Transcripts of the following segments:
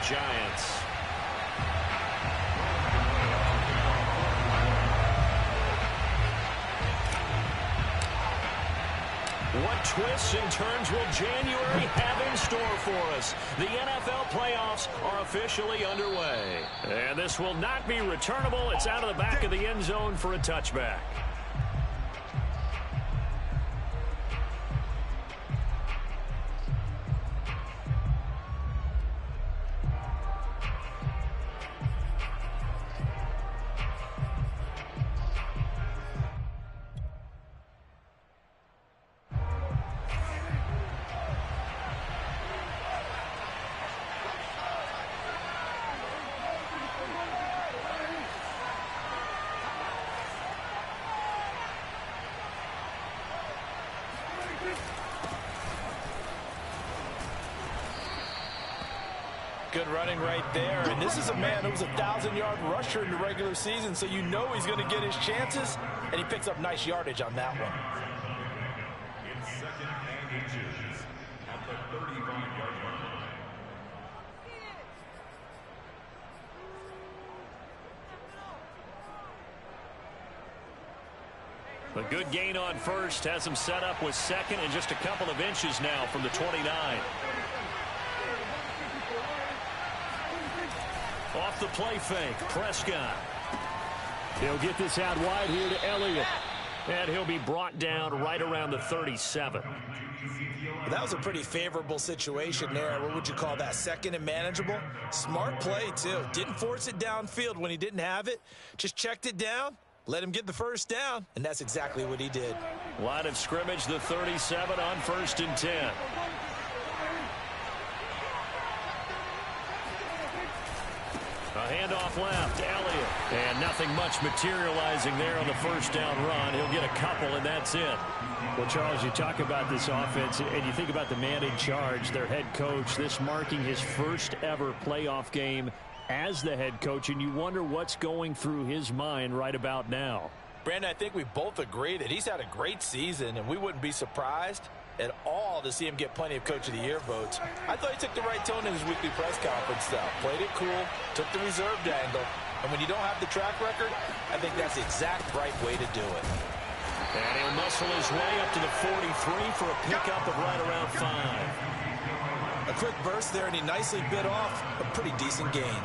Giants. What twists and turns will January have in store for us? The NFL playoffs are officially underway. And this will not be returnable. It's out of the back of the end zone for a touchback. Good running right there. And this is a man who was a 1,000-yard rusher in the regular season, so you know he's going to get his chances, and he picks up nice yardage on that one. In second and inches at the 35-yard line. A good gain on first has him set up with second and just a couple of inches now from the 29. Off the play fake, Prescott. He'll get this out wide here to Elliott. And he'll be brought down right around the 37. That was a pretty favorable situation there. What would you call that? Second and manageable? Smart play, too. Didn't force it downfield when he didn't have it. Just checked it down, let him get the first down, and that's exactly what he did. Line of scrimmage, the 37 on 1st and 10. A handoff left, Elliott. And nothing much materializing there on the first down run. He'll get a couple, and that's it. Well, Charles, you talk about this offense, and you think about the man in charge, their head coach, this marking his first ever playoff game as the head coach, and you wonder what's going through his mind right about now. Brandon, I think we both agree that he's had a great season, and we wouldn't be surprised at all to see him get plenty of Coach of the Year votes. I thought he took the right tone in his weekly press conference, though. Played it cool, took the reserved angle, and when you don't have the track record, I think that's the exact right way to do it. And he'll muscle his way up to the 43 for a pickup of right around 5. A quick burst there, and he nicely bit off a pretty decent gain.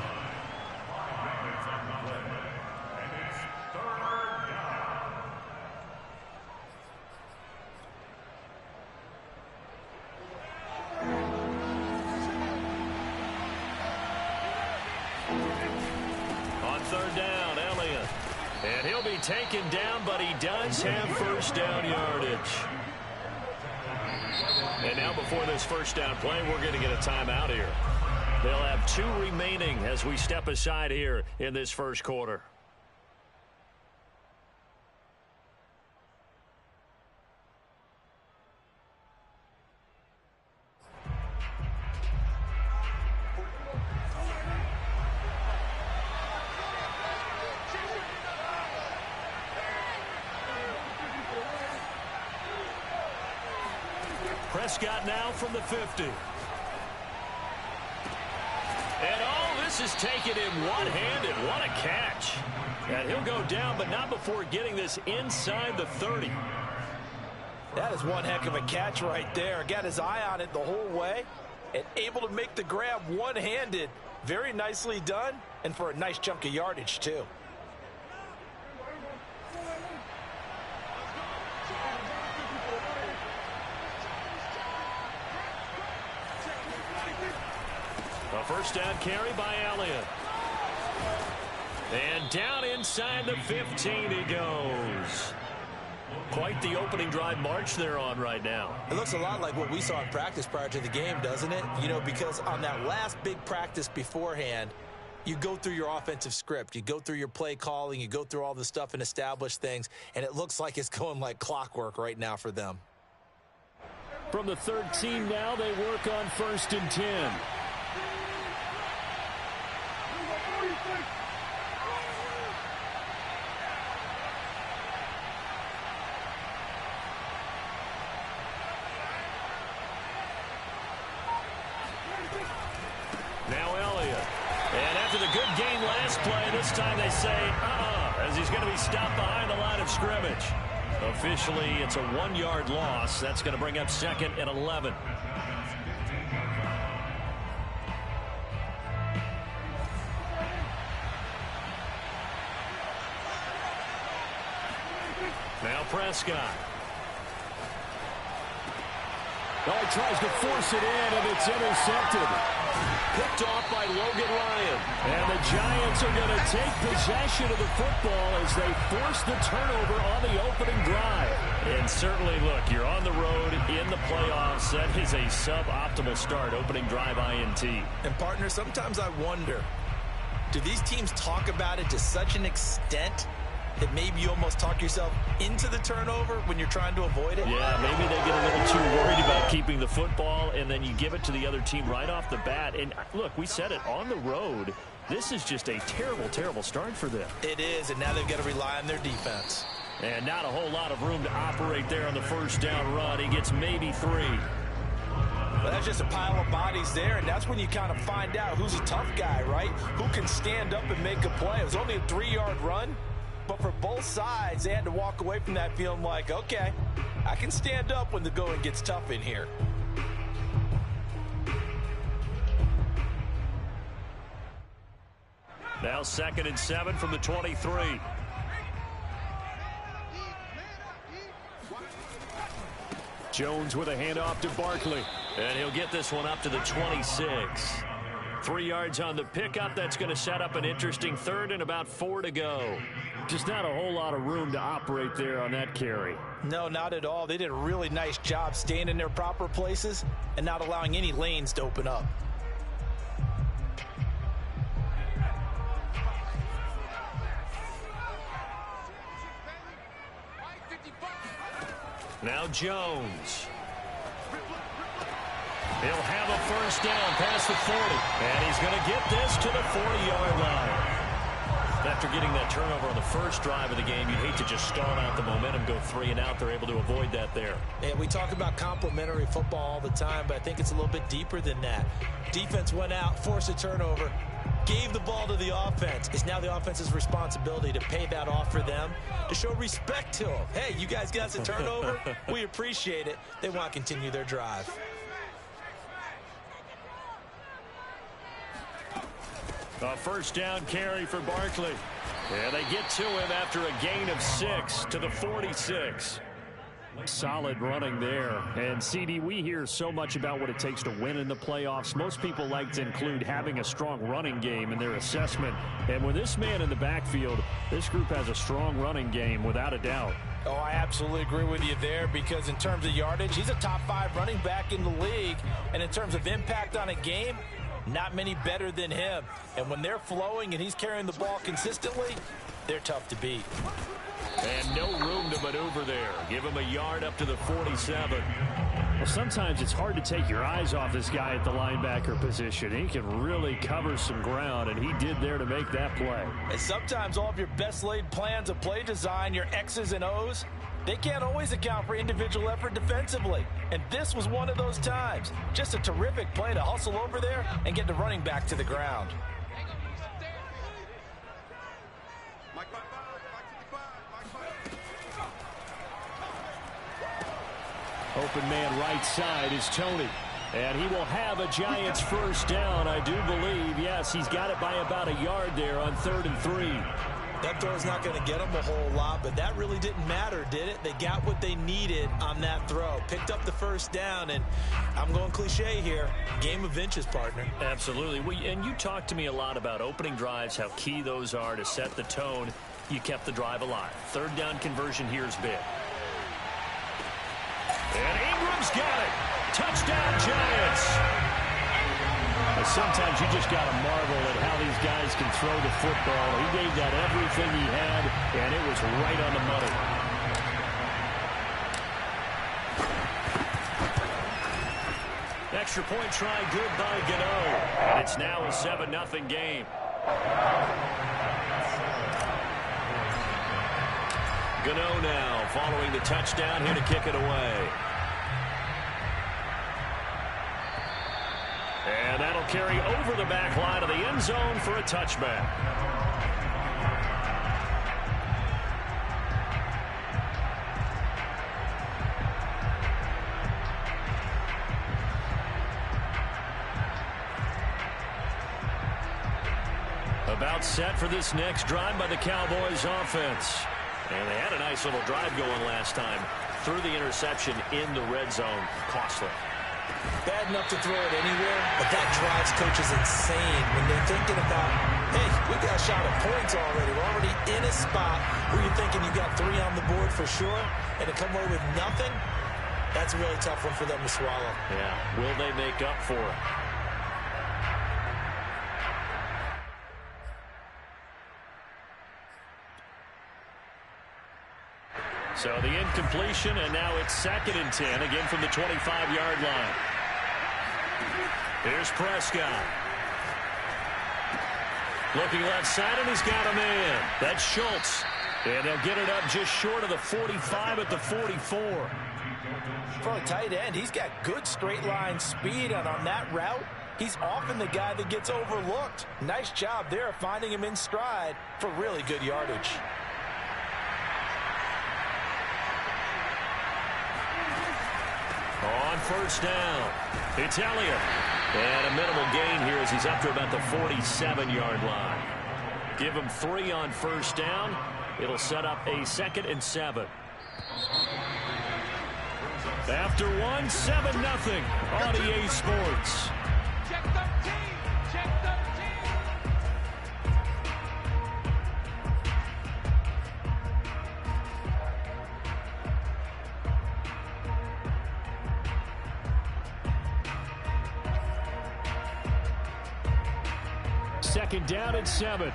Taken down, but he does have first down yardage. And now before this first down play, we're going to get a timeout here. They'll have 2 remaining as we step aside here in this first quarter. Prescott now from the 50. And all this is taken in one-handed. What a catch. And he'll go down, but not before getting this inside the 30. That is one heck of a catch right there. Got his eye on it the whole way and able to make the grab one-handed. Very nicely done, and for a nice chunk of yardage, too. A first down carry by Elliott. And down inside the 15 he goes. Quite the opening drive march they're on right now. It looks a lot like what we saw in practice prior to the game, doesn't it? You know, because on that last big practice beforehand, you go through your offensive script. You go through your play calling. You go through all the stuff and establish things. And it looks like it's going like clockwork right now for them. From the 13 now, they work on 1st and 10. Now Elliott. play. This time they say, as he's going to be stopped behind the line of scrimmage. Officially, it's a 1-yard loss. That's going to bring up 2nd and 11. Now Prescott. Oh, he tries to force it in, and it's intercepted. Picked off by Logan Ryan. And the Giants are going to take possession of the football as they force the turnover on the opening drive. And certainly, look, you're on the road in the playoffs. That is a suboptimal start, opening drive INT. And, partner, sometimes I wonder, do these teams talk about it to such an extent that maybe you almost talk yourself into the turnover when you're trying to avoid it? Yeah, maybe they get a little too worried about keeping the football, and then you give it to the other team right off the bat. And, look, we said it, on the road, this is just a terrible, terrible start for them. It is, and now they've got to rely on their defense. And not a whole lot of room to operate there on the first down run. He gets maybe 3. Well, that's just a pile of bodies there, and that's when you kind of find out who's a tough guy, right? Who can stand up and make a play. It was only a 3-yard run. But for both sides, they had to walk away from that feeling like, okay, I can stand up when the going gets tough in here. Now 2nd and 7 from the 23. Jones with a handoff to Barkley. And he'll get this one up to the 26. 3 yards on the pickup. That's going to set up an interesting 3rd and about 4 to go. Just not a whole lot of room to operate there on that carry. No, not at all. They did a really nice job staying in their proper places and not allowing any lanes to open up. Now Jones. He'll have a first down past the 40. And he's going to get this to the 40-yard line. After getting that turnover on the first drive of the game, you'd hate to just stall out the momentum, go 3 and out. They're able to avoid that there. And we talk about complementary football all the time, but I think it's a little bit deeper than that. Defense went out, forced a turnover, gave the ball to the offense. It's now the offense's responsibility to pay that off for them, to show respect to them. Hey, you guys got the turnover. We appreciate it. They want to continue their drive. A first down carry for Barkley. And they get to him after a gain of 6 to the 46. Solid running there. And, CD, we hear so much about what it takes to win in the playoffs. Most people like to include having a strong running game in their assessment. And with this man in the backfield, this group has a strong running game without a doubt. Oh, I absolutely agree with you there, because in terms of yardage, he's a top 5 running back in the league. And in terms of impact on a game, not many better than him. And when they're flowing and he's carrying the ball consistently, they're tough to beat. And no room to maneuver there. Give him a yard up to the 47. Well, sometimes it's hard to take your eyes off this guy at the linebacker position. He can really cover some ground, and he did there to make that play. And sometimes all of your best laid plans of play design, your X's and O's, they can't always account for individual effort defensively. And this was one of those times. Just a terrific play to hustle over there and get the running back to the ground. Open man right side is Tony. And he will have a Giants first down, I do believe. Yes, he's got it by about a yard there on 3rd and 3. That throw's not going to get them a whole lot, but that really didn't matter, did it? They got what they needed on that throw. Picked up the first down, and I'm going cliche here. Game of inches, partner. Absolutely. And you talked to me a lot about opening drives, how key those are to set the tone. You kept the drive alive. 3rd down conversion here is big. And Ingram's got it. Touchdown, Giants. Sometimes you just got to marvel at how these guys can throw the football. He gave that everything he had, and it was right on the money. Extra point try good by Gano. And it's now a 7-0 game. Gano now following the touchdown here to kick it away. And that'll carry over the back line of the end zone for a touchback. About set for this next drive by the Cowboys offense. And they had a nice little drive going last time. Threw the interception in the red zone. Costly. Bad enough to throw it anywhere, but that drives coaches insane when they're thinking about, hey, we've got a shot at points already. We're already in a spot where you're thinking you got 3 on the board for sure, and to come away with nothing, that's a really tough one for them to swallow. Yeah, will they make up for it? So the incompletion, and now it's 2nd and 10, again from the 25-yard line. Here's Prescott. Looking left side, and he's got a man. That's Schultz. And they'll get it up just short of the 45 at the 44. For a tight end, he's got good straight line speed, and on that route, he's often the guy that gets overlooked. Nice job there finding him in stride for really good yardage. On first down, it's Elliott. And a minimal gain here as he's up to about the 47-yard line. Give him 3 on first down. It'll set up a 2nd and 7. After 1, 7-0 on EA Sports. Check 13. Check 13. Second down and 7.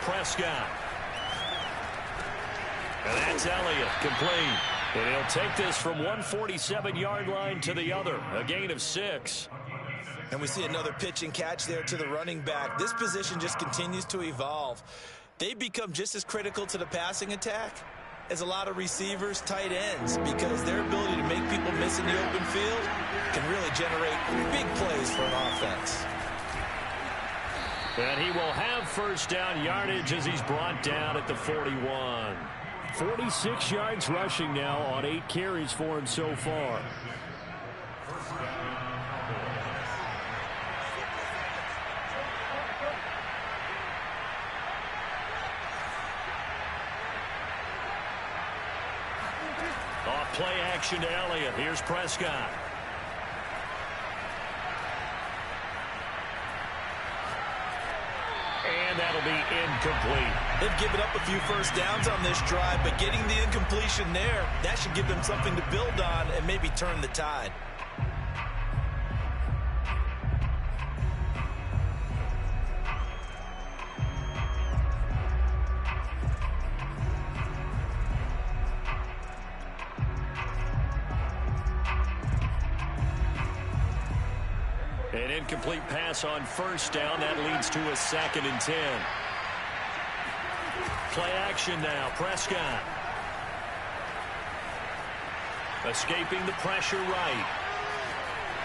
Prescott. And that's Elliott, complete. And he'll take this from 147-yard line to the other. A gain of 6. And we see another pitch and catch there to the running back. This position just continues to evolve. They become just as critical to the passing attack as a lot of receivers, tight ends, because their ability to make people miss in the open field can really generate big plays for an offense. And he will have first down yardage as he's brought down at the 41. 46 yards rushing now on 8 carries for him so far. Off play action to Elliott. Here's Prescott. And that'll be incomplete. They've given up a few first downs on this drive, but getting the incompletion there, that should give them something to build on and maybe turn the tide. An incomplete pass on first down. That leads to a 2nd and 10. Play action now. Prescott. Escaping the pressure right.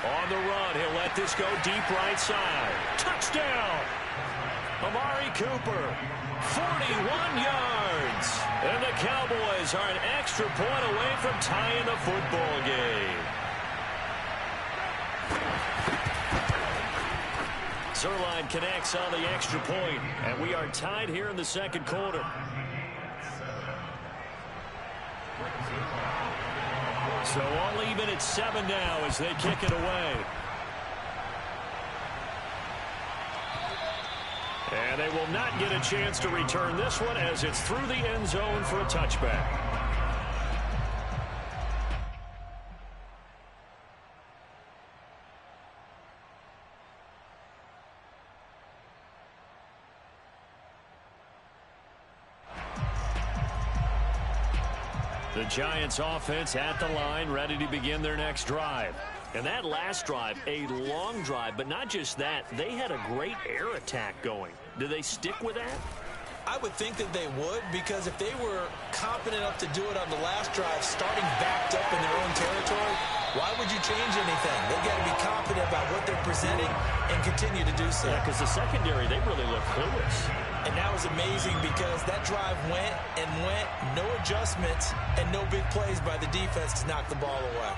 On the run. He'll let this go deep right side. Touchdown. Amari Cooper. 41 yards. And the Cowboys are an extra point away from tying the football game. Zerline connects on the extra point, and we are tied here in the second quarter. So all even at 7 now as they kick it away. And they will not get a chance to return this one as it's through the end zone for a touchback. The Giants offense at the line, ready to begin their next drive. And that last drive, a long drive, but not just that. They had a great air attack going. Do they stick with that? I would think that they would, because if they were confident enough to do it on the last drive, starting backed up in their own territory, why would you change anything? They've got to be confident about what they're presenting and continue to do so. Yeah, because the secondary, they really look clueless. And that was amazing because that drive went and went, no adjustments, and no big plays by the defense to knock the ball away.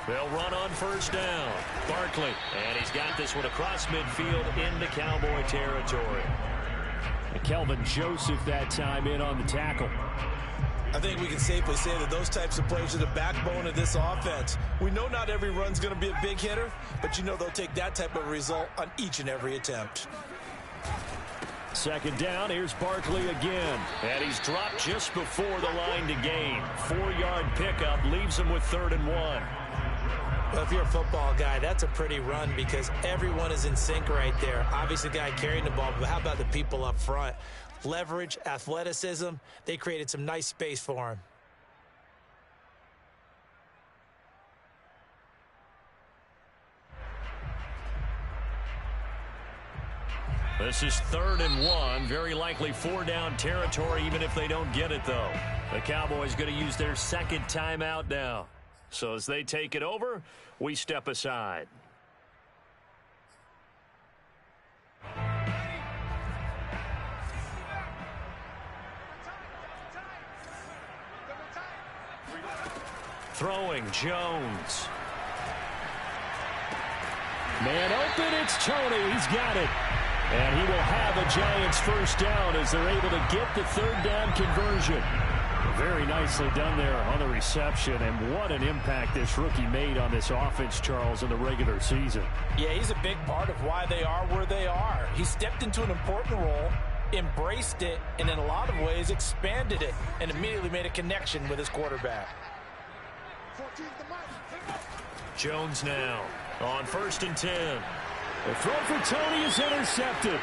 They'll run on first down. Barkley, and he's got this one across midfield into Cowboy territory. And Kelvin Joseph that time in on the tackle. I think we can safely say that those types of plays are the backbone of this offense. We know not every run's going to be a big hitter, but you know they'll take that type of result on each and every attempt. Second down, here's Barkley again. And he's dropped just before the line to gain. 4-yard pickup leaves him with 3rd and 1. Well, if you're a football guy, that's a pretty run because everyone is in sync right there. Obviously, the guy carrying the ball, but how about the people up front? Leverage, athleticism, they created some nice space for him. This is 3rd and 1. Very likely 4-down territory, even if they don't get it, though. The Cowboys going to use their second timeout now. So as they take it over, we step aside. Throwing, Jones. Man open, it's Tony. He's got it. And he will have a Giants first down as they're able to get the 3rd down conversion. Very nicely done there on the reception, and what an impact this rookie made on this offense, Charles, in the regular season. Yeah, he's a big part of why they are where they are. He stepped into an important role, embraced it, and in a lot of ways expanded it, and immediately made a connection with his quarterback. Jones now on 1st and 10. The throw for Tony is intercepted.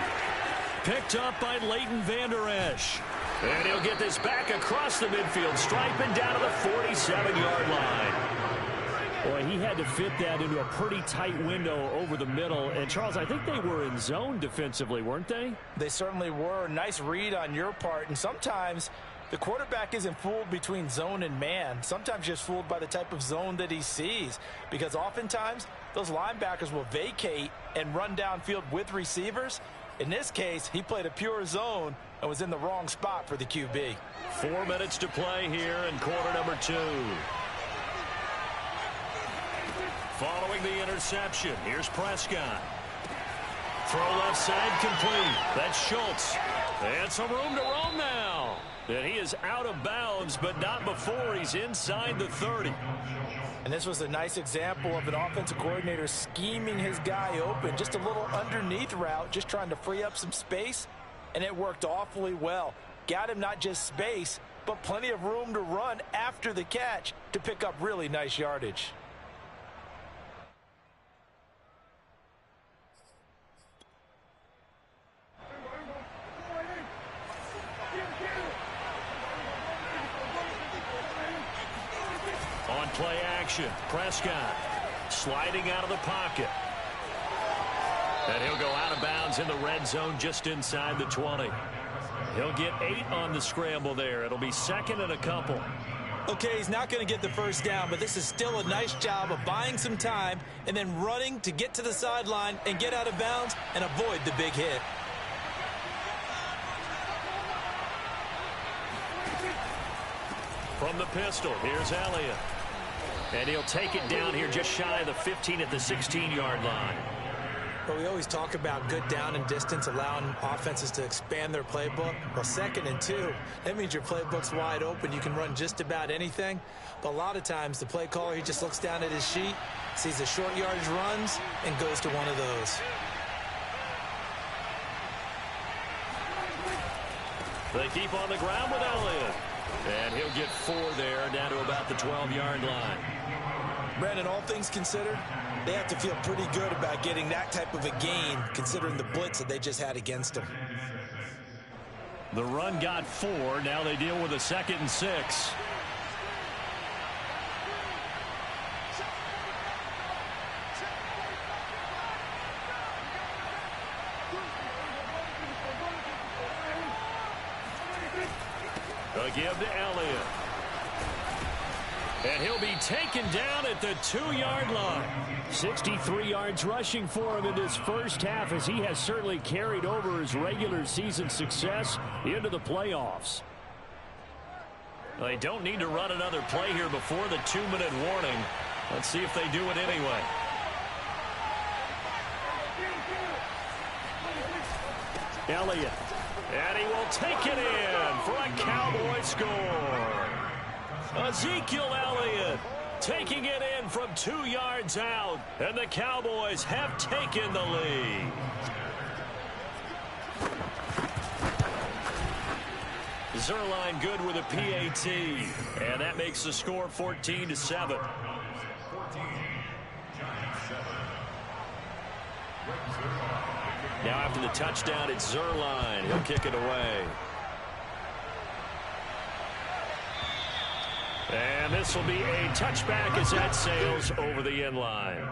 Picked up by Leighton Vander Esch. And he'll get this back across the midfield stripe and down to the 47-yard line. Boy, he had to fit that into a pretty tight window over the middle. And, Charles, I think they were in zone defensively, weren't they? They certainly were. Nice read on your part. And sometimes the quarterback isn't fooled between zone and man. Sometimes just fooled by the type of zone that he sees. Because oftentimes those linebackers will vacate and run downfield with receivers. In this case, he played a pure zone and was in the wrong spot for the QB. 4 minutes to play here in quarter number 2. Following the interception, here's Prescott. Throw left side complete. That's Schultz. And some room to roam now. And he is out of bounds, but not before he's inside the 30. And this was a nice example of an offensive coordinator scheming his guy open. Just a little underneath route, just trying to free up some space. And it worked awfully well. Got him not just space, but plenty of room to run after the catch to pick up really nice yardage. On play action, Prescott sliding out of the pocket. And he'll go out of bounds in the red zone just inside the 20. He'll get 8 on the scramble there. It'll be 2nd and a couple. Okay, he's not going to get the first down, but this is still a nice job of buying some time and then running to get to the sideline and get out of bounds and avoid the big hit. From the pistol, here's Elliott. And he'll take it down here just shy of the 15 at the 16-yard line. But we always talk about good down and distance, allowing offenses to expand their playbook. Well, 2nd and 2, that means your playbook's wide open. You can run just about anything. But a lot of times, the play caller, he just looks down at his sheet, sees the short yardage runs, and goes to one of those. They keep on the ground with Elliott. And he'll get 4 there, down to about the 12-yard line. Brandon, all things considered, they have to feel pretty good about getting that type of a gain, considering the blitz that they just had against them. The run got 4. Now they deal with a 2nd and 6. A give to Elliott. And he'll be taken down at the 2-yard line. 63 yards rushing for him in this first half, as he has certainly carried over his regular season success into the playoffs. They don't need to run another play here before the 2-minute warning. Let's see if they do it anyway. Elliott. And he will take it in for a Cowboy score. Ezekiel Elliott taking it in from 2 yards out. And the Cowboys have taken the lead. Zerline good with a PAT. And that makes the score 14-7. Now after the touchdown, it's Zerline. He'll kick it away. And this will be a touchback as that sails over the end line.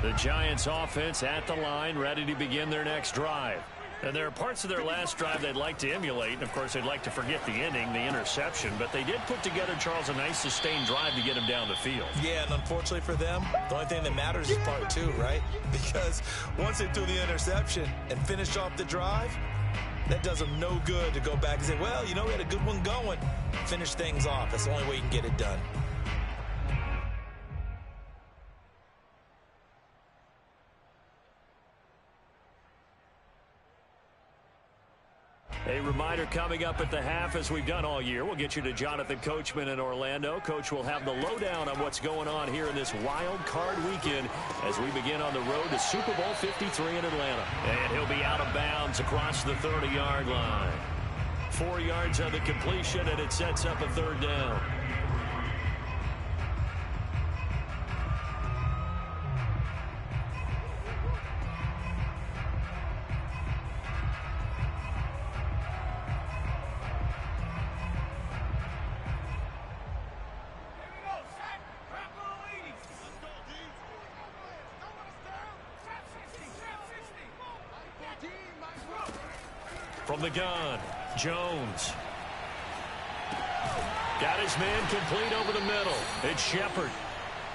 The Giants offense at the line, ready to begin their next drive. And there are parts of their last drive they'd like to emulate. And, of course, they'd like to forget the ending, the interception. But they did put together, Charles, a nice sustained drive to get him down the field. Yeah, and unfortunately for them, the only thing that matters is part 2, right? Because once they threw the interception and finished off the drive, that does them no good to go back and say, well, you know, we had a good one going. Finish things off. That's the only way you can get it done. A reminder coming up at the half, as we've done all year. We'll get you to Jonathan Coachman in Orlando. Coach will have the lowdown on what's going on here in this wild card weekend as we begin on the road to Super Bowl 53 in Atlanta. And he'll be out of bounds across the 30-yard line. 4 yards on the completion, and it sets up a third down. From the gun, Jones. Got his man complete over the middle. It's Shepard.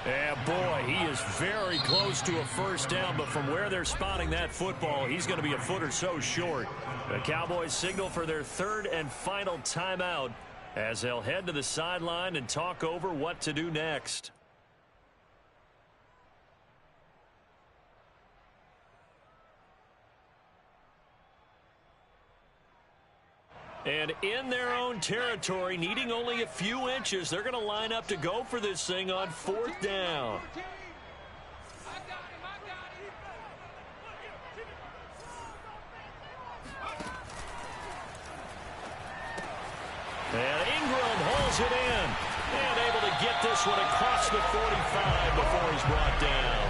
And boy, he is very close to a first down, but from where they're spotting that football, he's going to be a foot or so short. The Cowboys signal for their third and final timeout as they'll head to the sideline and talk over what to do next. And in their own territory, needing only a few inches, they're going to line up to go for this thing on fourth down. And Ingram holds it in. And able to get this one across the 45 before he's brought down.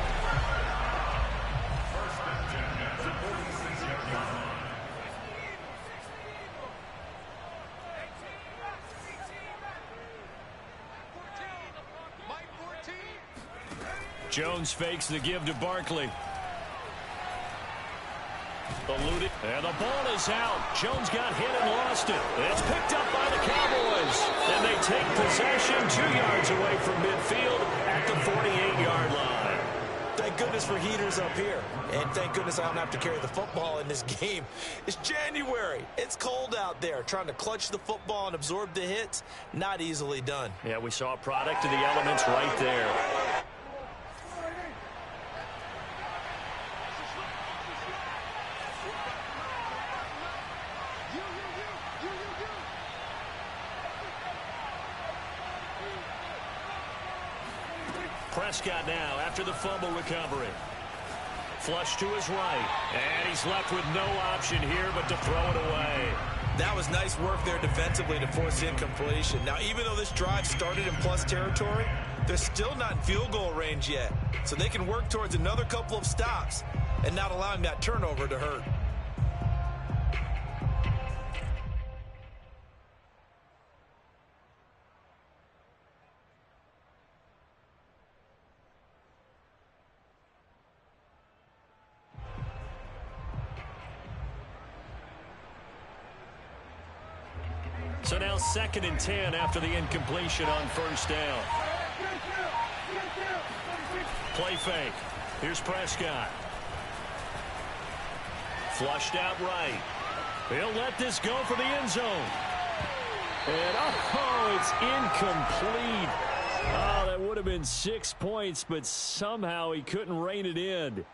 Jones fakes the give to Barkley. Eluded, and the ball is out. Jones got hit and lost it. It's picked up by the Cowboys. And they take possession 2 yards away from midfield at the 48-yard line. Thank goodness for heaters up here. And thank goodness I don't have to carry the football in this game. It's January. It's cold out there. Trying to clutch the football and absorb the hits, not easily done. Yeah, we saw a product of the elements right there. Prescott now after the fumble recovery. Flush to his right. And he's left with no option here but to throw it away. That was nice work there defensively to force incompletion. Now, even though this drive started in plus territory, they're still not in field goal range yet. So they can work towards another couple of stops and not allowing that turnover to hurt. So now 2nd and 10 after the incompletion on first down. Play fake. Here's Prescott. Flushed out right. He'll let this go for the end zone. And, oh, it's incomplete. Oh, that would have been 6 points, but somehow he couldn't rein it in.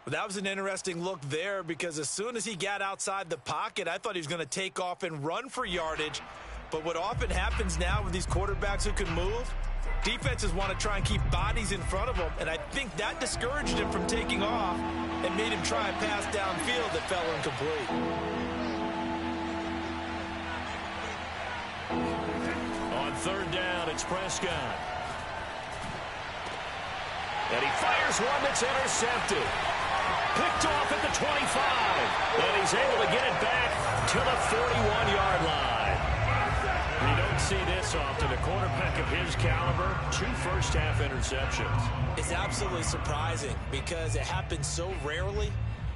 That was an interesting look there because as soon as he got outside the pocket, I thought he was going to take off and run for yardage. But what often happens now with these quarterbacks who can move, defenses want to try and keep bodies in front of them, and I think that discouraged him from taking off and made him try a pass downfield that fell incomplete. On 3rd down, it's Prescott. And he fires one that's intercepted. Picked off at the 25. And he's able to get it back to the 41-yard line. You don't see this often. A quarterback of his caliber, 2 first-half interceptions. It's absolutely surprising because it happens so rarely.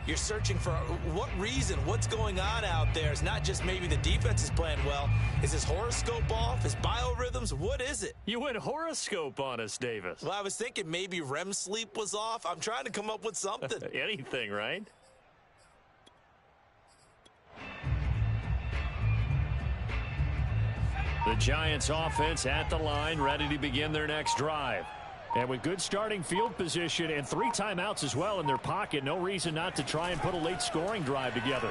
You're searching for what reason, what's going on out there. It's not just maybe the defense is playing well. Is his horoscope off? His biorhythms? What is it? You went horoscope on us, Davis. Well, I was thinking maybe REM sleep was off. I'm trying to come up with something. Anything, right? The Giants offense at the line, ready to begin their next drive. And with good starting field position and 3 timeouts as well in their pocket, no reason not to try and put a late scoring drive together.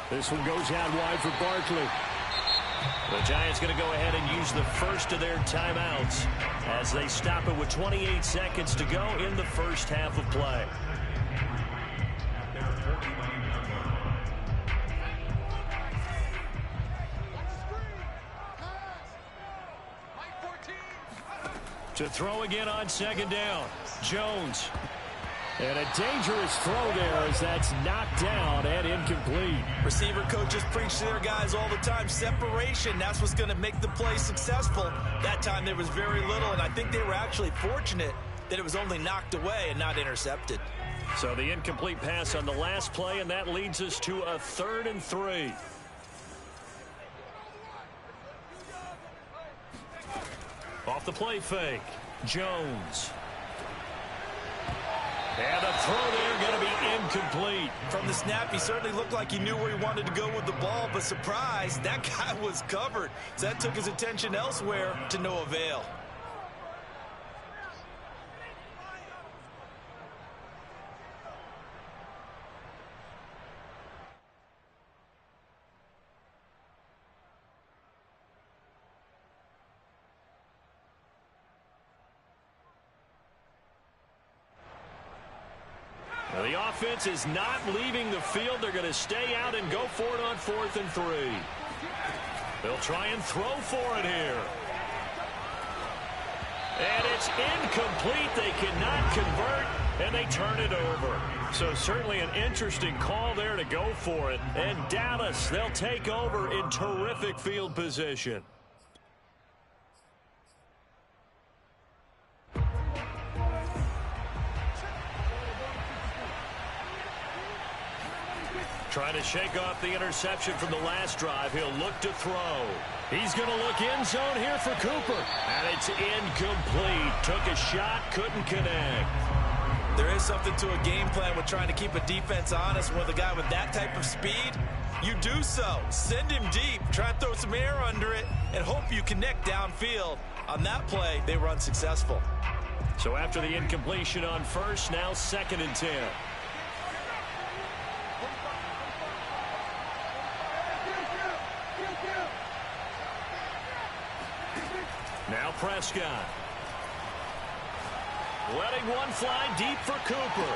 This one goes out wide for Barkley. The Giants going to go ahead and use the first of their timeouts as they stop it with 28 seconds to go in the first half of play. To throw again on 2nd down. Jones. And a dangerous throw there as that's knocked down and incomplete. Receiver coaches preach to their guys all the time. Separation, that's what's going to make the play successful. That time there was very little, and I think they were actually fortunate that it was only knocked away and not intercepted. So the incomplete pass on the last play, and that leads us to a 3rd and 3. Off the play fake, Jones. And the throw there going to be incomplete. From the snap, he certainly looked like he knew where he wanted to go with the ball, but surprise, that guy was covered. So that took his attention elsewhere to no avail. The offense is not leaving the field. They're going to stay out and go for it on 4th and 3. They'll try and throw for it here. And it's incomplete. They cannot convert, and they turn it over. So certainly an interesting call there to go for it. And Dallas, they'll take over in terrific field position. Trying to shake off the interception from the last drive. He'll look to throw. He's going to look end zone here for Cooper. And it's incomplete. Took a shot, couldn't connect. There is something to a game plan with trying to keep a defense honest. With a guy with that type of speed, you do so. Send him deep. Try and throw some air under it and hope you connect downfield. On that play, they were unsuccessful. So after the incompletion on first, now 2nd and 10. Now Prescott. Letting one fly deep for Cooper.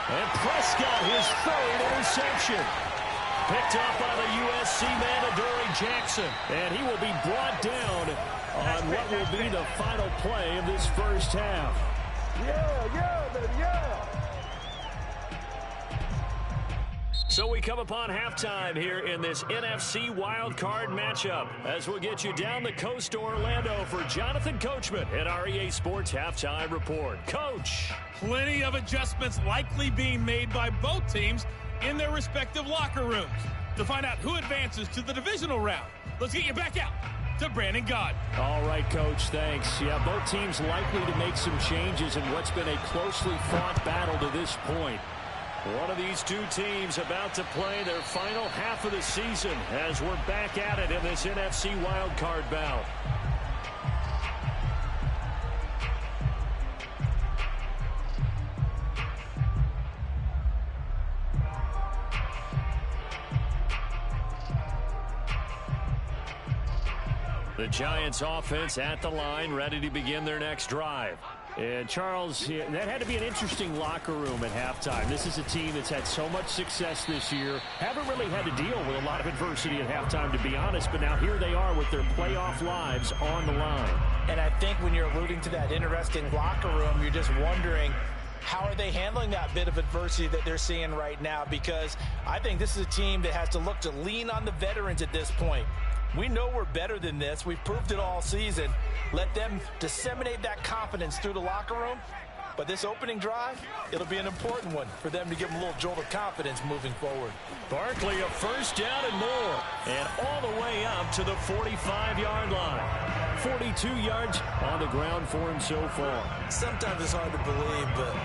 And Prescott, his 3rd interception. Picked up by the USC man, Adoree Jackson. And he will be brought down on what will be the final play of this first half. Yeah, baby, yeah. So we come upon halftime here in this NFC wildcard matchup as we'll get you down the coast to Orlando for Jonathan Coachman at our EA Sports Halftime Report. Coach. Plenty of adjustments likely being made by both teams in their respective locker rooms. to find out who advances to the divisional round. Let's get you back out to Brandon Gaudin. All right, Coach, thanks. Yeah, both teams likely to make some changes in what's been a closely fought battle to this point. One of these two teams about to play their final half of the season as we're back at it in this NFC wildcard bout. The Giants offense at the line, ready to begin their next drive. And Charles, that had to be an interesting locker room at halftime. This is a team that's had so much success this year. Haven't really had to deal with a lot of adversity at halftime, to be honest. But now here they are with their playoff lives on the line. And I think when you're alluding to that interesting locker room, you're just wondering, how are they handling that bit of adversity that they're seeing right now? Because I think this is a team that has to look to lean on the veterans at this point. We know we're better than this. We've proved it all season. Let them disseminate that confidence through the locker room. But this opening drive, it'll be an important one for them to give them a little jolt of confidence moving forward. Barkley, a first down and more. And all the way up to the 45-yard line. 42 yards on the ground for him so far. Sometimes it's hard to believe, but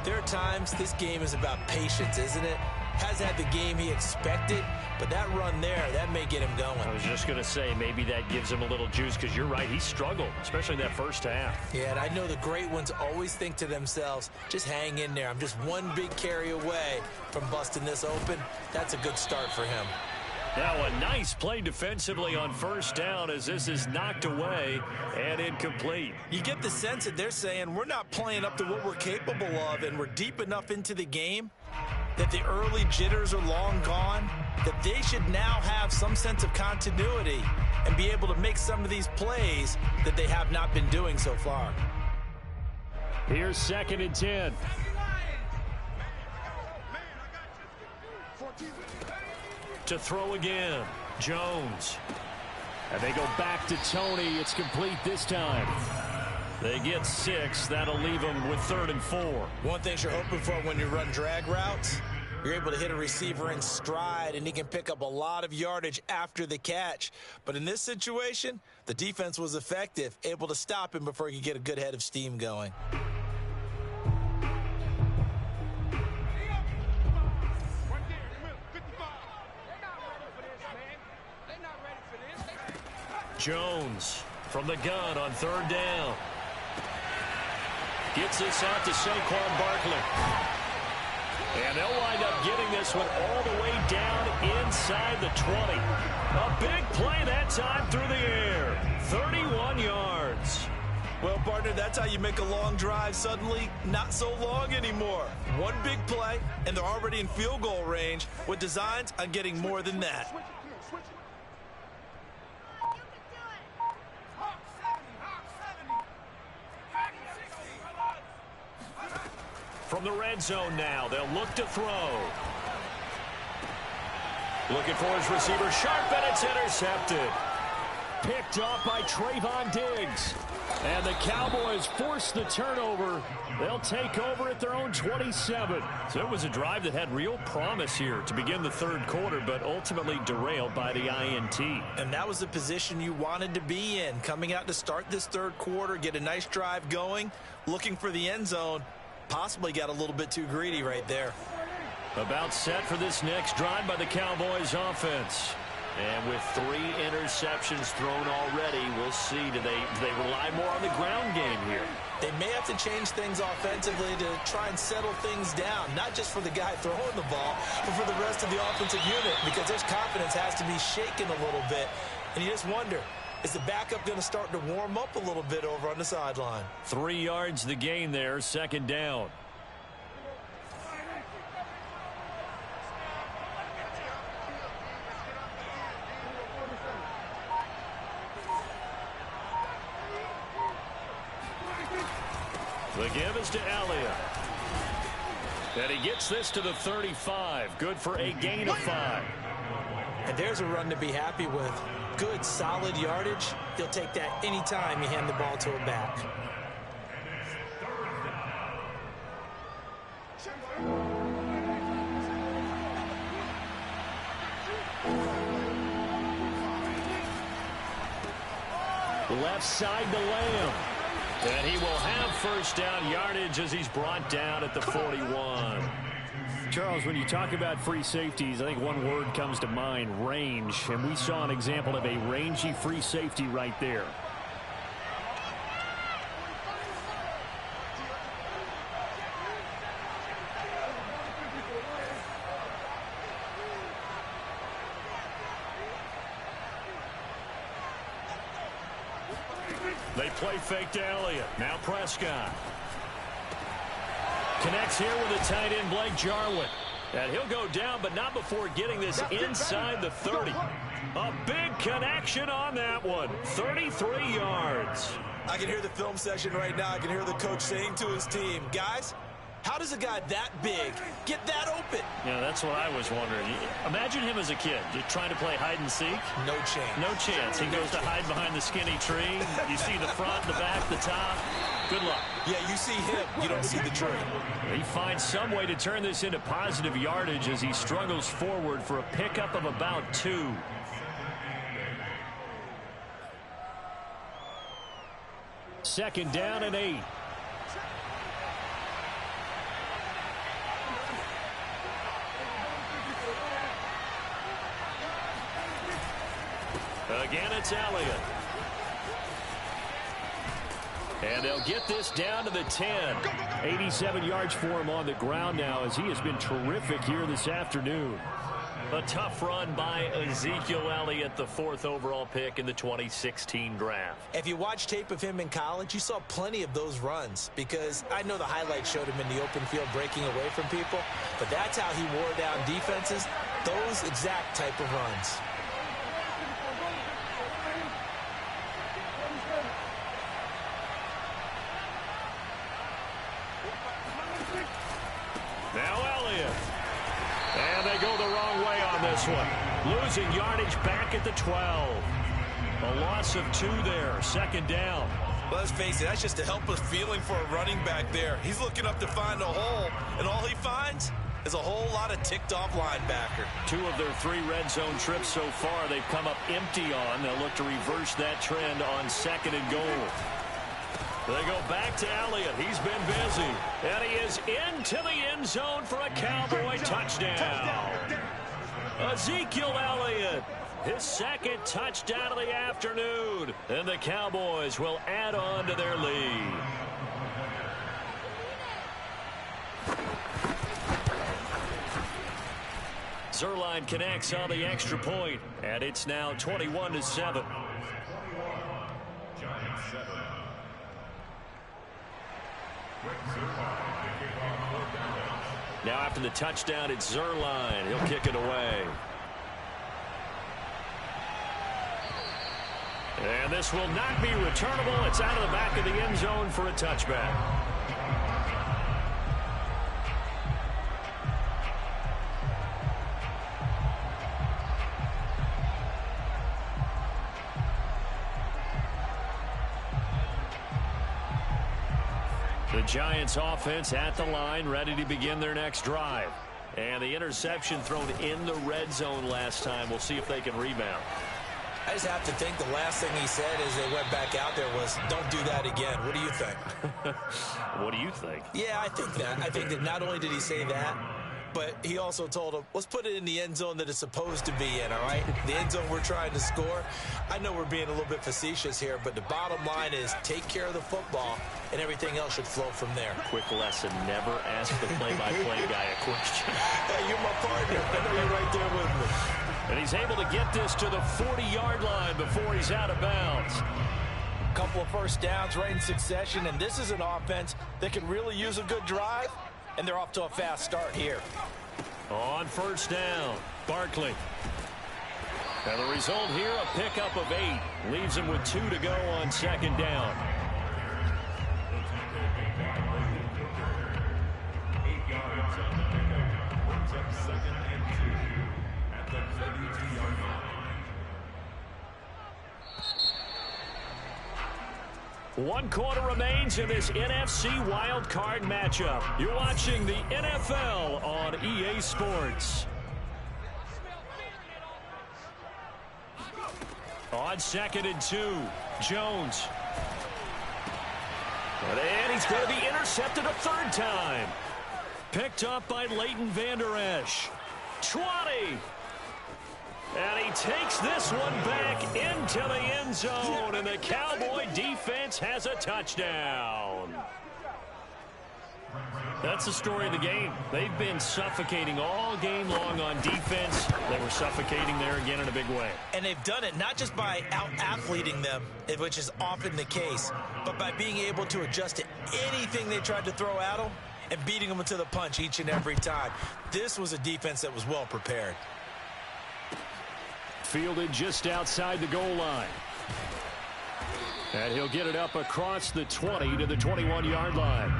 there are times this game is about patience, isn't it? Hasn't had the game he expected, but that run there, that may get him going. I was just going to say, maybe that gives him a little juice, because you're right, he struggled, especially in that first half. Yeah, and I know the great ones always think to themselves, just hang in there. I'm just one big carry away from busting this open. That's a good start for him. Now a nice play defensively on first down as this is knocked away and incomplete. You get the sense that they're saying we're not playing up to what we're capable of, and we're deep enough into the game that the early jitters are long gone, that they should now have some sense of continuity and be able to make some of these plays that they have not been doing so far. Here's 2nd and 10. To throw again, Jones. And they go back to Tony. It's complete this time. They get 6. That'll leave them with 3rd and 4. One thing you're hoping for when you run drag routes, you're able to hit a receiver in stride, and he can pick up a lot of yardage after the catch. But in this situation, the defense was effective, able to stop him before he could get a good head of steam going. Jones from the gun on 3rd down. Gets this out to Saquon Barkley. And they'll wind up getting this one all the way down inside the 20. A big play that time through the air. 31 yards. Well, partner, that's how you make a long drive suddenly not so long anymore. One big play, and they're already in field goal range with designs on getting more than that. From the red zone now, they'll look to throw. Looking for his receiver, sharp, and it's intercepted. Picked off by Trayvon Diggs. And the Cowboys force the turnover. They'll take over at their own 27. So it was a drive that had real promise here to begin the 3rd quarter, but ultimately derailed by the INT. And that was the position you wanted to be in, coming out to start this 3rd quarter, get a nice drive going, looking for the end zone. Possibly got a little bit too greedy right there. About set for this next drive by the Cowboys offense. And with 3 interceptions thrown already, we'll see. Do they rely more on the ground game here? They may have to change things offensively to try and settle things down, not just for the guy throwing the ball, but for the rest of the offensive unit, because their confidence has to be shaken a little bit. And you just wonder, is the backup going to start to warm up a little bit over on the sideline? 3 yards the gain there, 2nd down. The give is to Elliott. And he gets this to the 35. Good for a gain of 5. And there's a run to be happy with. Good, solid yardage. He'll take that anytime you hand the ball to a back. Left side to Lamb. And he will have first down yardage as he's brought down at the 41. Charles, when you talk about free safeties, I think one word comes to mind, range. And we saw an example of a rangy free safety right there. They play fake to Elliott. Now Prescott. Connects here with the tight end, Blake Jarwin. And he'll go down, but not before getting this inside the 30. A big connection on that one. 33 yards. I can hear the film session right now. I can hear the coach saying to his team, guys, how does a guy that big get that open? Yeah, that's what I was wondering. Imagine him as a kid, just trying to play hide and seek. No chance. No chance. He goes to hide behind the skinny tree. You see the front, the back, the top. Good luck. Yeah, you see him. You don't see the tree. He finds some way to turn this into positive yardage as he struggles forward for a pickup of about 2. Second down and 8. Again, it's Elliott. And they'll get this down to the 10. 87 yards for him on the ground now as he has been terrific here this afternoon. A tough run by Ezekiel Elliott, the 4th overall pick in the 2016 draft. If you watch tape of him in college, you saw plenty of those runs because I know the highlights showed him in the open field breaking away from people, but that's how he wore down defenses, those exact type of runs. Now Elliott. And they go the wrong way on this one. Losing yardage back at the 12. A loss of 2 there. Second down. Well, let's face it, that's just a helpless feeling for a running back there. He's looking up to find a hole, and all he finds is a whole lot of ticked-off linebacker. 2 of their 3 red zone trips so far they've come up empty on. They'll look to reverse that trend on second and goal. They go back to Elliott. He's been busy. And he is into the end zone for a Cowboy touchdown. Ezekiel Elliott, his 2nd touchdown of the afternoon. And the Cowboys will add on to their lead. Zerline connects on the extra point, and it's now 21-7. Now after the touchdown, it's Zerline. He'll kick it away. And this will not be returnable. It's out of the back of the end zone for a touchback. The Giants offense at the line, ready to begin their next drive. And the interception thrown in the red zone last time. We'll see if they can rebound. I just have to think the last thing he said as they went back out there was, don't do that again. What do you think? What do you think? Yeah, I think that. I think that not only did he say that, but he also told him, let's put it in the end zone that it's supposed to be in, all right? The end zone we're trying to score. I know we're being a little bit facetious here, but the bottom line is take care of the football, and everything else should flow from there. Quick lesson, never ask the play-by-play guy a question. Hey, you're my partner. I know you're right there with me. And he's able to get this to the 40-yard line before he's out of bounds. Couple of first downs right in succession, and this is an offense that can really use a good drive, and they're off to a fast start here. On first down, Barkley. And the result here, a pickup of 8. Leaves him with 2 to go on second down. 8 yards on the pickup. Brings up 2nd and 2 at the 32-yard line. One quarter remains in this NFC wildcard matchup. You're watching the NFL on EA Sports. On 2nd and 2. Jones. And he's going to be intercepted a third time. Picked up by Leighton Vander Esch. 20. And he takes this one back into the end zone. And the Cowboy defense has a touchdown. That's the story of the game. They've been suffocating all game long on defense. They were suffocating there again in a big way. And they've done it not just by out-athleting them, which is often the case, but by being able to adjust to anything they tried to throw at them and beating them to the punch each and every time. This was a defense that was well prepared. Fielded just outside the goal line. And he'll get it up across the 20 to the 21-yard line.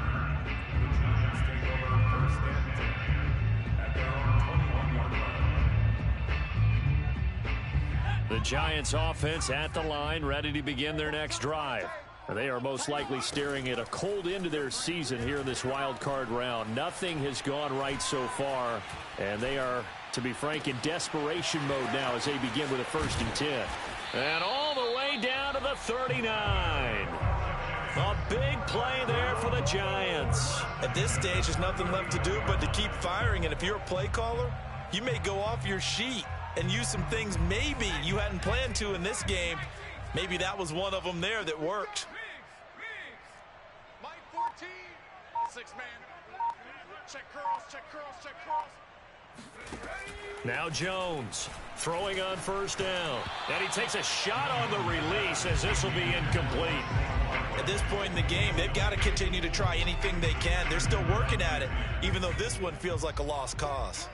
The Giants offense at the line, ready to begin their next drive. They are most likely staring at a cold end to their season here in this wild card round. Nothing has gone right so far, and they are, to be frank, in desperation mode now as they begin with a 1st and 10. And all the way down to the 39. A big play there for the Giants. At this stage, there's nothing left to do but to keep firing, and if you're a play caller, you may go off your sheet and use some things maybe you hadn't planned to in this game. Maybe that was one of them there that worked. Mike 14. 6-man. Check curls, check curls, check curls. Now Jones throwing on 1st down. And he takes a shot on the release as this will be incomplete. At this point in the game, they've got to continue to try anything they can. They're still working at it, even though this one feels like a lost cause.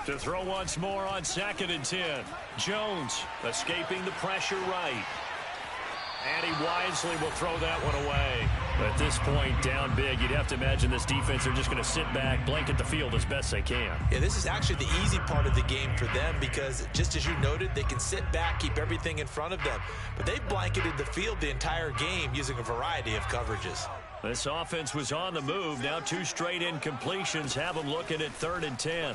To throw once more on 2nd and 10. Jones escaping the pressure right. And he wisely will throw that one away. But at this point, down big, you'd have to imagine this defense are just going to sit back, blanket the field as best they can. Yeah, this is actually the easy part of the game for them because, just as you noted, they can sit back, keep everything in front of them. But they've blanketed the field the entire game using a variety of coverages. This offense was on the move. Now 2 straight incompletions have them looking at 3rd and 10.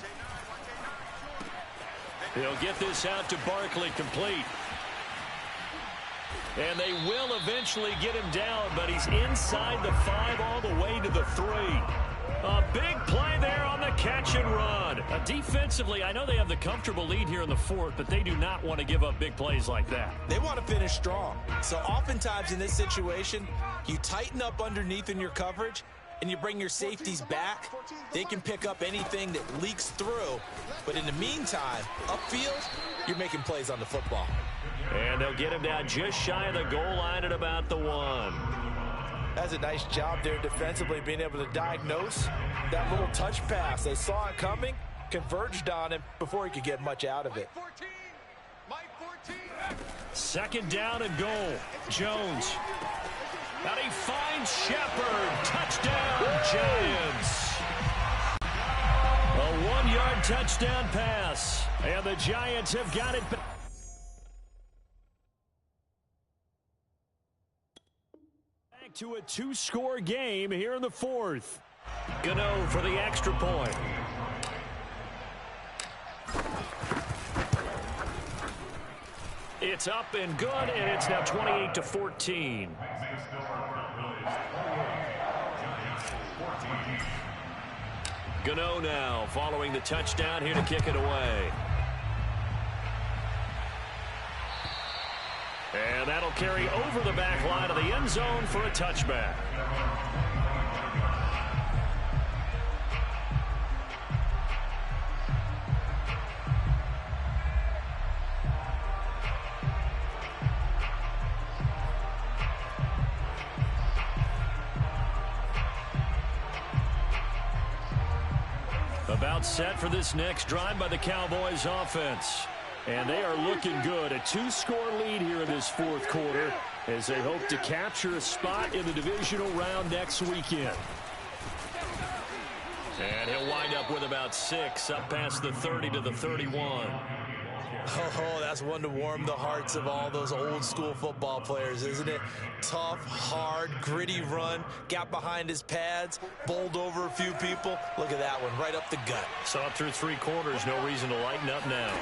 He'll get this out to Barkley, complete. And they will eventually get him down, but he's inside the 5 all the way to the 3. A big play there on the catch and run. Defensively, I know they have the comfortable lead here in the 4th, but they do not want to give up big plays like that. They want to finish strong. So oftentimes in this situation, you tighten up underneath in your coverage, and you bring your safeties back. They can pick up anything that leaks through. But in the meantime, upfield, you're making plays on the football. And they'll get him down just shy of the goal line at about the 1. That's a nice job there defensively, being able to diagnose that little touch pass. They saw it coming, converged on him before he could get much out of it. Mike 14. 2nd down and goal. Jones. And he finds Shepard. Touchdown, Giants. A 1-yard touchdown pass. And the Giants have got it back. Back to a 2-score game here in the 4th. Gano for the extra point. It's up and good, and it's now 28-14. Gano now following the touchdown here to kick it away. And that'll carry over the back line of the end zone for a touchback. About set for this next drive by the Cowboys offense. And they are looking good. A 2-score lead here in this 4th quarter as they hope to capture a spot in the divisional round next weekend. And he'll wind up with about 6 up past the 30 to the 31. Oh, that's one to warm the hearts of all those old school football players, isn't it? Tough, hard, gritty run, got behind his pads, bowled over a few people. Look at that one, right up the gut. Saw it through 3 quarters, no reason to lighten up now.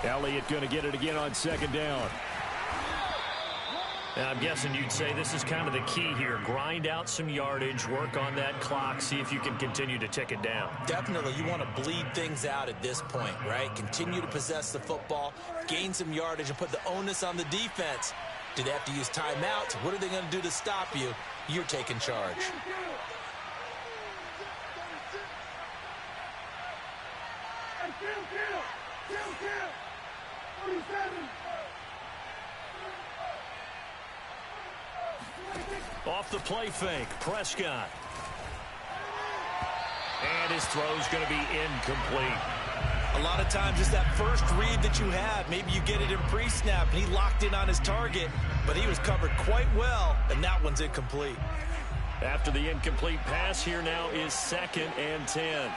Elliott going to get it again on 2nd down. Now, I'm guessing you'd say this is kind of the key here. Grind out some yardage, work on that clock, see if you can continue to tick it down. Definitely, you want to bleed things out at this point, right? Continue to possess the football, gain some yardage, and put the onus on the defense. Do they have to use timeouts? What are they going to do to stop you? You're taking charge. Off the play fake, Prescott. And his throw's going to be incomplete. A lot of times it's that first read that you have. Maybe you get it in pre-snap, and he locked in on his target, but he was covered quite well, and that one's incomplete. After the incomplete pass, here now is 2nd and 10.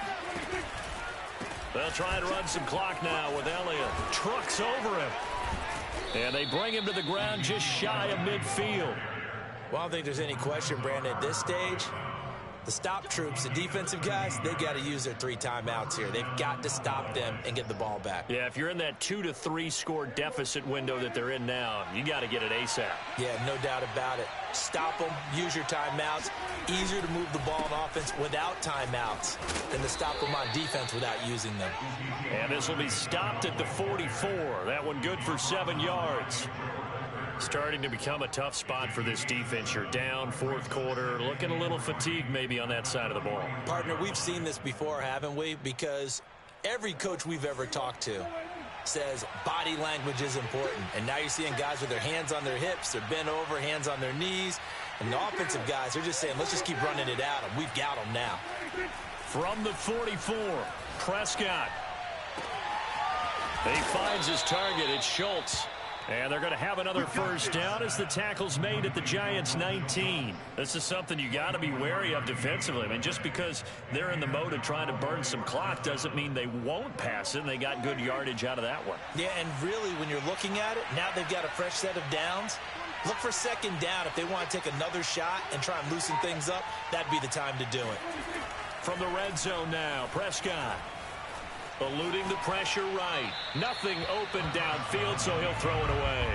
They'll try and run some clock now with Elliott. Trucks over him. And they bring him to the ground just shy of midfield. Well, I don't think there's any question, Brandon, at this stage, the stop troops, the defensive guys, they've got to use their 3 timeouts here. They've got to stop them and get the ball back. Yeah, if you're in that 2 to 3 score deficit window that they're in now, you got to get it ASAP. Yeah, no doubt about it. Stop them, use your timeouts. Easier to move the ball on offense without timeouts than to stop them on defense without using them. And this will be stopped at the 44. That one good for 7 yards. Starting to become a tough spot for this defense. You're down 4th quarter, looking a little fatigued maybe on that side of the ball. Partner, we've seen this before, haven't we? Because every coach we've ever talked to says body language is important. And now you're seeing guys with their hands on their hips, they're bent over, hands on their knees. And the offensive guys, they're just saying, let's just keep running it at them. We've got them now. From the 44, Prescott. He finds his target. It's Schultz. And they're going to have another first down as the tackle's made at the Giants' 19. This is something you got to be wary of defensively. I mean, just because they're in the mode of trying to burn some clock doesn't mean they won't pass it, and they got good yardage out of that one. Yeah, and really, when you're looking at it, now they've got a fresh set of downs. Look for 2nd down. If they want to take another shot and try and loosen things up, that'd be the time to do it. From the red zone now, Prescott. Eluding the pressure right. Nothing open downfield, so he'll throw it away.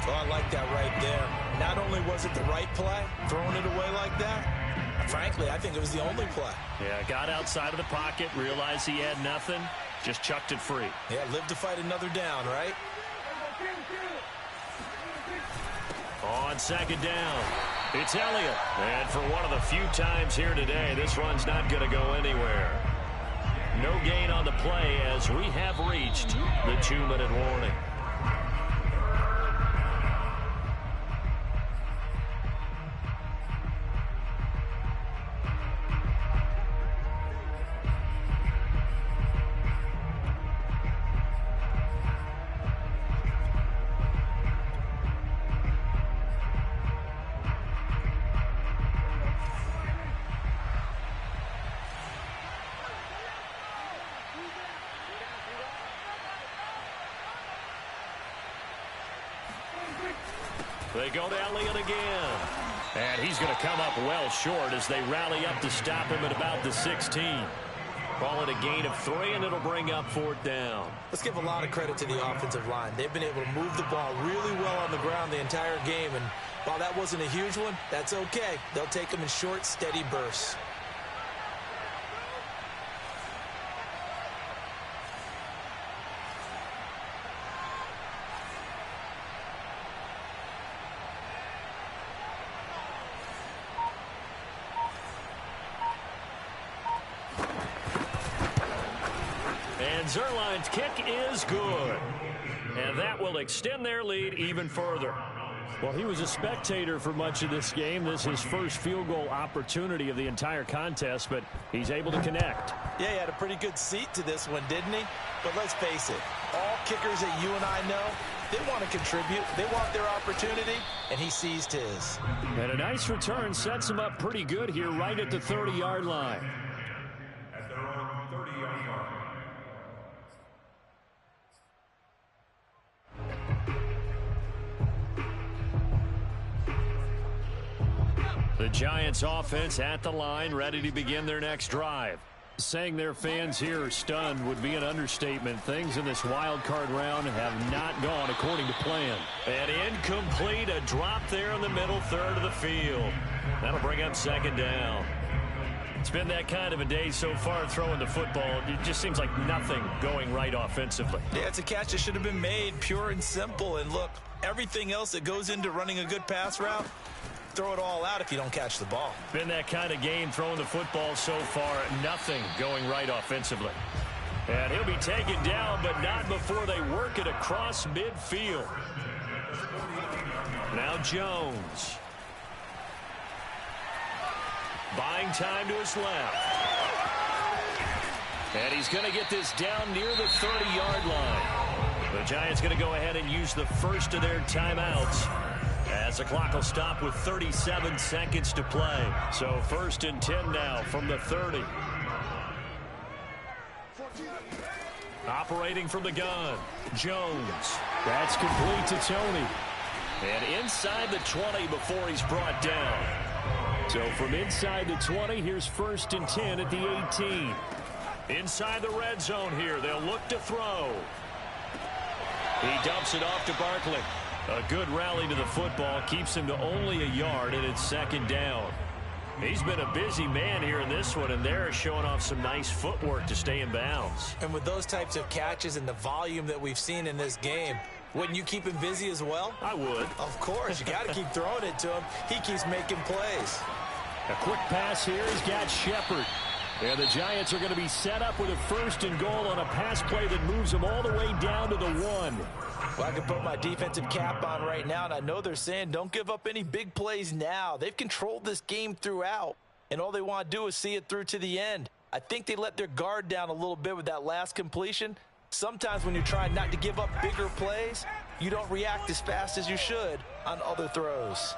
Oh, I like that right there. Not only was it the right play, throwing it away like that, frankly, I think it was the only play. Yeah, got outside of the pocket, realized he had nothing, just chucked it free. Yeah, live to fight another down, right? On 2nd down, it's Elliott. And for one of the few times here today, this run's not going to go anywhere. No gain on the play as we have reached the 2-minute warning. They go to Elliott again. And he's going to come up well short as they rally up to stop him at about the 16. Call it a gain of 3, and it'll bring up 4th down. Let's give a lot of credit to the offensive line. They've been able to move the ball really well on the ground the entire game. And while that wasn't a huge one, that's okay. They'll take them in short, steady bursts. And Zerline's kick is good. And that will extend their lead even further. Well, he was a spectator for much of this game. This is his first field goal opportunity of the entire contest, but he's able to connect. Yeah, he had a pretty good seat to this one, didn't he? But let's face it, all kickers that you and I know, they want to contribute. They want their opportunity, and he seized his. And a nice return sets him up pretty good here right at the 30-yard line. At their own 30-yard line. The Giants offense at the line, ready to begin their next drive. Saying their fans here are stunned would be an understatement. Things in this wild card round have not gone according to plan. And incomplete, a drop there in the middle third of the field. That'll bring up second down. It's been that kind of a day so far throwing the football. It just seems like nothing going right offensively. Yeah, it's a catch that should have been made, pure and simple. And look, everything else that goes into running a good pass route, throw it all out if you don't catch the ball. Been that kind of game throwing the football so far. Nothing going right offensively. And he'll be taken down, but not before they work it across midfield. Now Jones. Buying time to his left. And he's going to get this down near the 30-yard line. The Giants going to go ahead and use the first of their timeouts, as the clock will stop with 37 seconds to play. So 1st and 10 now from the 30. Operating from the gun, Jones. That's complete to Tony. And inside the 20 before he's brought down. So from inside the 20, here's 1st and 10 at the 18. Inside the red zone here, they'll look to throw. He dumps it off to Barkley. A good rally to the football keeps him to only a yard, and it's second down. He's been a busy man here in this one, and they're showing off some nice footwork to stay in bounds. And with those types of catches and the volume that we've seen in this game, wouldn't you keep him busy as well? I would. Of course. You got to keep throwing it to him. He keeps making plays. A quick pass here has got Shepard. And the Giants are going to be set up with a 1st and goal on a pass play that moves them all the way down to the 1. Well, I can put my defensive cap on right now, and I know they're saying don't give up any big plays now. They've controlled this game throughout, and all they want to do is see it through to the end. I think they let their guard down a little bit with that last completion. Sometimes when you're trying not to give up bigger plays, you don't react as fast as you should on other throws.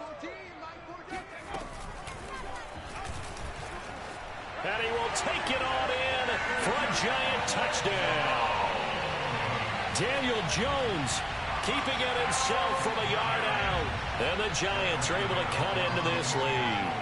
And he will take it on in for a Giant touchdown. Daniel Jones keeping it himself from a yard out. And the Giants are able to cut into this lead.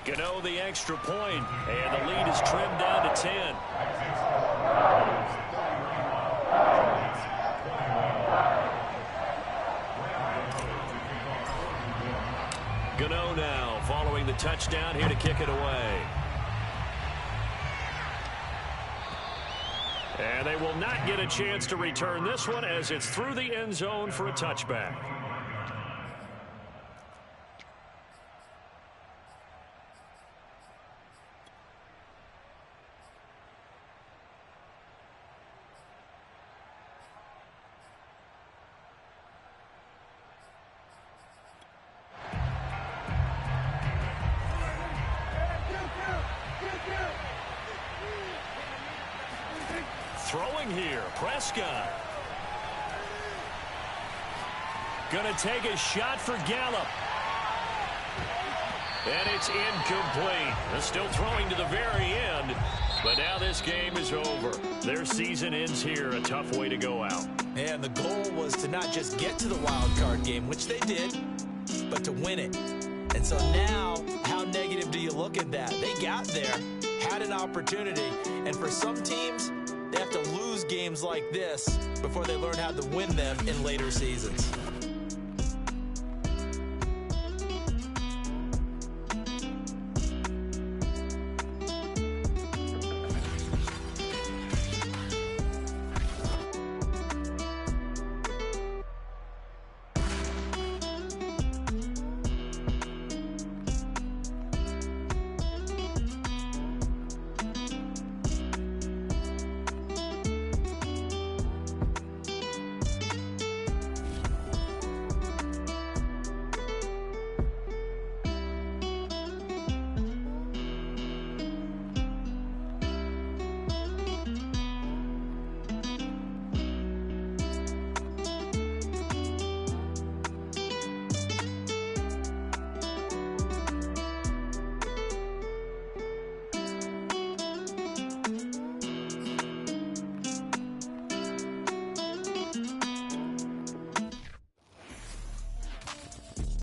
Gano the extra point, and the lead is trimmed down to 10. Gano now following the touchdown here to kick it away. And they will not get a chance to return this one as it's through the end zone for a touchback. Throwing here, Prescott. Gonna take a shot for Gallup. And it's incomplete. They're still throwing to the very end, but now this game is over. Their season ends here, a tough way to go out. And the goal was to not just get to the wild card game, which they did, but to win it. And so now, how negative do you look at that? They got there, had an opportunity, and for some teams, they have to lose games like this before they learn how to win them in later seasons.